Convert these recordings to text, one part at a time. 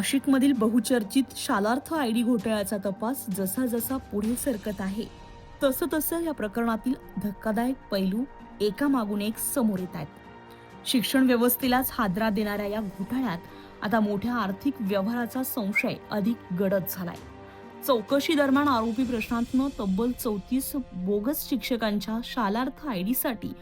नाशिकमधील बहुचर्चित शालार्थ आयडी घोटाळ्याचा तपास जसा जसा पुढे सरकत आहे तसं तसं या प्रकरणातील धक्कादायक पैलू एकामागून एक समोर येत आहेत। शिक्षण व्यवस्थेलाच हादरा देणाऱ्या या घोटाळ्यात आता मोठ्या आर्थिक व्यवहाराचा संशय अधिक गडद झालाय। चौकशी दरम्यान आरोपी प्रशांतनं तब्बल 34 बोगस शिक्षकांच्या शालार्थ आयडीसाठी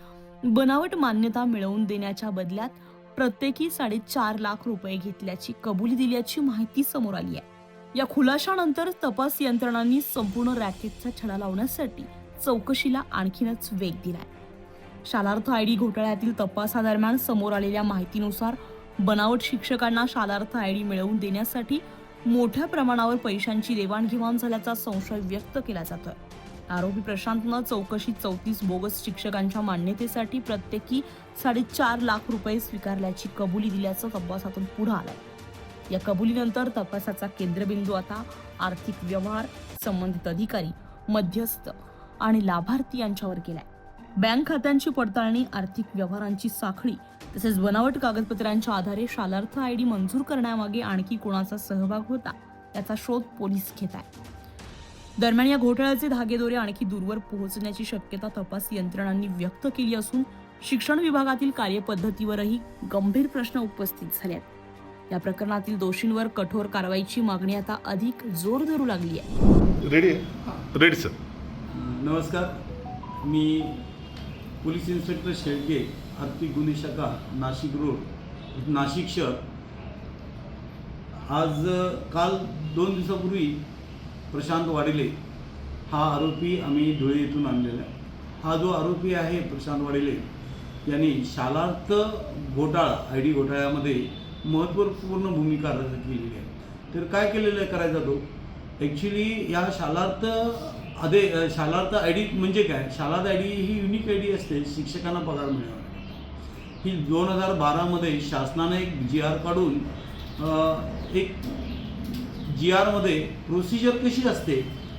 बनावट मान्यता मिळवून देण्याच्या बदल्यात प्रत्येकी 4.5 लाख रुपये घेतल्याची कबुली दिल्याची माहिती समोर आली आहे। या खुलाशानंतर तपास यंत्रणांनी संपूर्ण रॅकेटचा छडा लावण्यासाठी चौकशीला आणखीनच वेग दिलाय। शालार्थ आयडी घोटाळ्यातील तपासादरम्यान समोर आलेल्या माहितीनुसार बनावट शिक्षकांना शालार्थ आयडी मिळवून देण्यासाठी मोठ्या प्रमाणावर पैशांची देवाणघेवाण झाल्याचा संशय व्यक्त केला जातोय। आरोपी प्रशांतनं चौकशीत 34 बोगस शिक्षकांच्या मान्यतेसाठी प्रत्येकी 4.5 लाख रुपये स्वीकारल्याची कबुली दिल्याचं तपासातून पुढे आलंय। या कबुलीनंतर तपासाचा केंद्रबिंदू आता आर्थिक व्यवहार, संबंधित अधिकारी, मध्यस्थ आणि लाभार्थी यांच्यावर गेलाय। बँक खात्यांची पडताळणी, आर्थिक व्यवहारांची साखळी तसेच बनावट कागदपत्रांच्या आधारे शालार्थ आयडी मंजूर करण्यामागे आणखी कोणाचा सहभाग होता याचा शोध पोलीस घेत आहेत। दरम्यान या घोटाळ्याचे धागेदोरे आणखी दूरवर पोहोचण्याची शक्यता तपास यंत्रणांनी व्यक्त केली असून शिक्षण विभागातील कार्यपद्धतीवरही गंभीर प्रश्न उपस्थित झाले आहेत। या प्रकरणातील दोषींवर कठोर कारवाईची मागणी आता अधिक जोर धरू लागली आहे। Ready sir. नमस्कार, मी पोलीस इन्स्पेक्टर शेळके, आर्थिक गुन्हे शाखा, नाशिक रोड, नाशिक शहर। काल 2 दिवसापूर्वी प्रशांत वाडेले हा आरोपी आम्ही धुळे येथून आणलेला आहे। हा जो आरोपी आहे प्रशांत वाडेले यांनी शालार्थ घोटाळा आयडी घोटाळ्यामध्ये महत्त्वपूर्ण भूमिका केलेली आहे। तर काय केलेलं आहे करायचा तो ॲक्च्युली या शालार्थ आयडी म्हणजे काय? शालार्थ आयडी ही युनिक आयडी असते शिक्षकांना पगार मिळवण्यासाठी। ही 2012 शासनाने एक GR काढून एक GRमध्ये प्रोसिजर कशी असते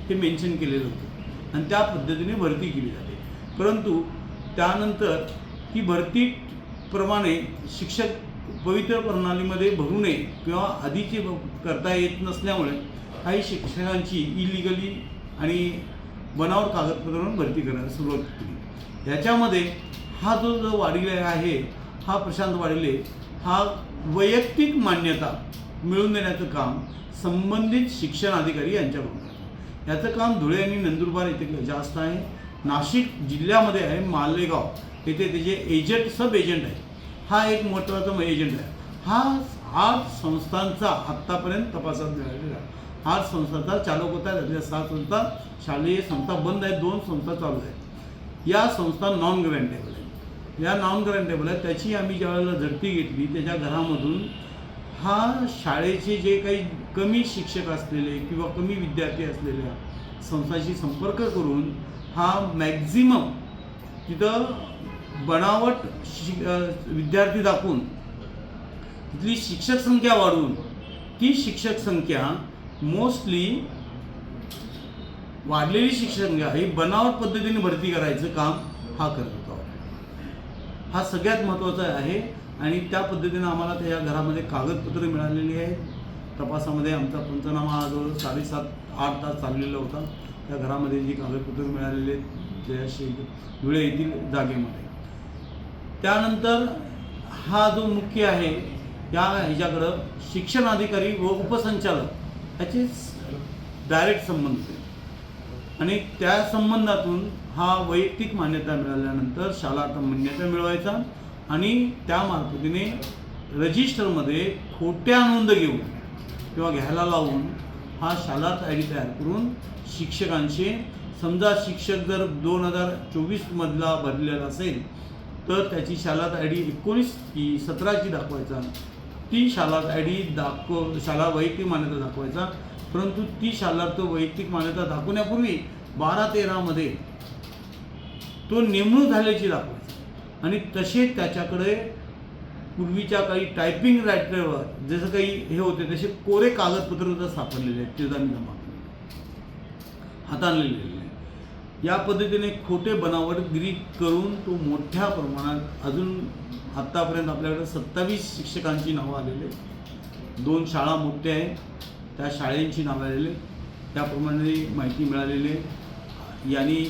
हे मेन्शन केलेलं होतं आणि त्या पद्धतीने भरती केली जाते। परंतु त्यानंतर ही भरतीप्रमाणे शिक्षक पवित्र प्रणालीमध्ये भरू नये किंवा आधीचे करता येत नसल्यामुळे काही शिक्षकांची इलिगली आणि बनावट कागदपत्रांवर भरती करायला सुरुवात केली। याच्यामध्ये हा जो वाडेले आहे, हा प्रशांत वाडेले हा वैयक्तिक मान्यता मिळवून देण्याचं काम संबंधित शिक्षण अधिकारी यांच्याकडून आहे। याचं काम धुळे आणि नंदुरबार येथे जास्त आहे। नाशिक जिल्ह्यामध्ये आहे, मालेगाव येथे त्याचे एजंट, सब एजंट आहे। हा एक महत्त्वाचा एजंट आहे। हा 8 संस्थांचा आत्तापर्यंत तपासात मिळालेला आहे। 8 संस्थांचा चालक होता, त्यातल्या 7 संस्था शालेय संस्था बंद आहेत, 2 संस्था चालू आहेत। या संस्था नॉन ग्रँटेबल आहेत। या नॉन ग्रँटेबल आहेत, त्याची आम्ही ज्यावेळेला झडती घेतली त्याच्या घरामधून हा शाळेचे जे काही कमी शिक्षक असलेले किंवा कमी विद्यार्थी असलेल्या संस्थांशी संपर्क करून हा मॅक्झिमम तिथं बनावट विद्यार्थी दाखवून तिथली शिक्षक संख्या वाढवून ती शिक्षक संख्या मोस्टली वाढलेली शिक्षक संख्या ही बनावट पद्धतीने भरती करायचं काम हा करत होता। हा सगळ्यात महत्त्वाचा आहे आणि त्या पद्धतीने आम्हाला त्या घरामध्ये कागदपत्रे मिळालेली आहेत। तपासामध्ये आमचा पंचनामा हा जो 7.5-8 तास चाललेला होता। त्या घरामध्ये जी कागदपत्रे मिळालेली आहेत त्या धुळे येथील जागेमध्ये। त्यानंतर हा जो मुख्य आहे या ह्याच्याकडं शिक्षण अधिकारी व उपसंचालक याचे डायरेक्ट संबंध आहेत आणि त्या संबंधातून हा वैयक्तिक मान्यता मिळाल्यानंतर शालार्थ मान्यता मिळवायचा आणि त्या मार्फतीने रजिस्टरमध्ये खोट्या नोंद घेऊन किंवा घ्यायला लावून हा शालार्थ आयडी तयार करून शिक्षकांचे, समजा शिक्षक जर 2024 मधला भरलेला असेल तर त्याची शालार्थ आयडी 19 की 17ची दाखवायचा। ती शालार्थ आयडी वैयक्तिक मान्यता दाखवायचा। परंतु ती शालार्थ वैयक्तिक मान्यता दाखवण्यापूर्वी 12-13 तो नेमणूक झाल्याची दाखवायचा आणि तसे त्याच्याकडे पूर्वीच्या काही टायपिंग रायटरवर जसं काही हे होते तसे कोरे कागदपत्र सापडलेले आहेत, ते जमा हाताळलेले। या पद्धतीने खोटे बनावटगिरी करून तो मोठ्या प्रमाणात अजून आत्तापर्यंत आपल्याकडे 27 शिक्षकांची नावं आलेली आहेत। 2 शाळा मोठ्या आहे, त्या शाळेंची नावं आलेले, त्याप्रमाणे माहिती मिळालेली आहे. यांनी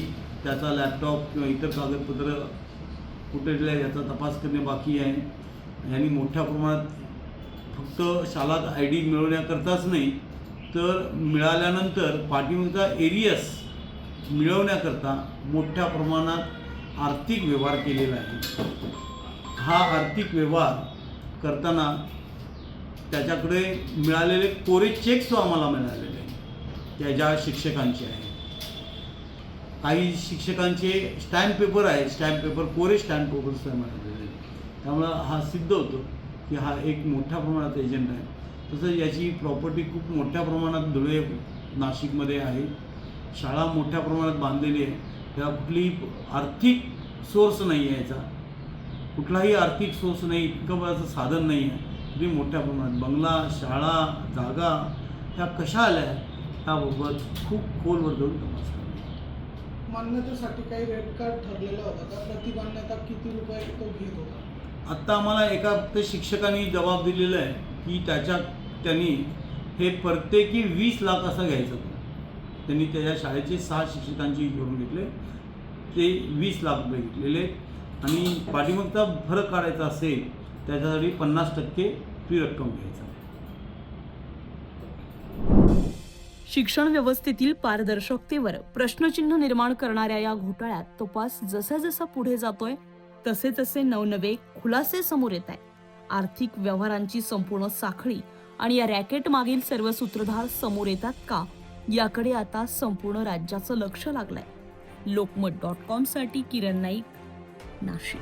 त्याचा लॅपटॉप किंवा इतर कागदपत्र कुठे दिलं आहे याचा तपास करणे बाकी आहे. यांनी मोठ्या प्रमाणात फक्त शाळात ID मिळवण्याकरताच नाही, तर मिळाल्यानंतर पाठीमागचा एरियस मिळवण्याकरता मोठ्या प्रमाणात आर्थिक व्यवहार केलेला आहे. हा आर्थिक व्यवहार करताना त्याच्याकडे मिळालेले कोरे चेक्स आम्हाला मिळालेले आहे, त्या ज्या शिक्षकांचे आहे. काही शिक्षकांचे स्टॅम्प पेपर आहे, स्टॅम्प पेपर कोरे स्टॅम्प पेपर्स मिळालेले आहे. त्यामुळं हा सिद्ध होतो की हा एक मोठ्या प्रमाणात एजंट आहे. तसंच याची प्रॉपर्टी खूप मोठ्या प्रमाणात धुळे नाशिकमध्ये आहे. शाळा मोठ्या प्रमाणात बांधलेली आहे. त्याला कुठलीही आर्थिक सोर्स नाही आहे, याचा कुठलाही आर्थिक सोर्स नाही, इतकं बरंच साधन नाही आहे. तरी मोठ्या प्रमाणात बंगला, शाळा, जागा ह्या कशा आल्या ह्याबाबत खूप खोलवर जाऊन तपास करतो. मान्यतेसाठी काही रेट कार्ड ठरलेला होता का? प्रति मान्यता किती रुपये तो घेत होता? आत्ता आम्हाला एका फक्त शिक्षकांनी जबाब दिलेला आहे की त्यांनी हे प्रत्येकी 20 लाख असं घ्यायचं होतं. त्यांनी त्याच्या शाळेचे 6 शिक्षकांची करून घेतले, ते 20 लाख रुपये घेतलेले. आणि पाठीमागचा फरक काढायचा असेल त्याच्यासाठी 50% ती रक्कम घ्यायचा. शिक्षण व्यवस्थेतील पारदर्शकतेवर प्रश्नचिन्ह निर्माण करणाऱ्या या घोटाळ्यात तपास जसा जसा पुढे जातोय तसे तसे नवनवे खुलासे समोर येत आहेत. आर्थिक व्यवहारांची संपूर्ण साखळी आणि या रॅकेट मागील सर्व सूत्रधार समोर येतात का, याकडे आता संपूर्ण राज्याचं लक्ष लागलंय. lokmat.com साठी किरण नाईक, नाशिक.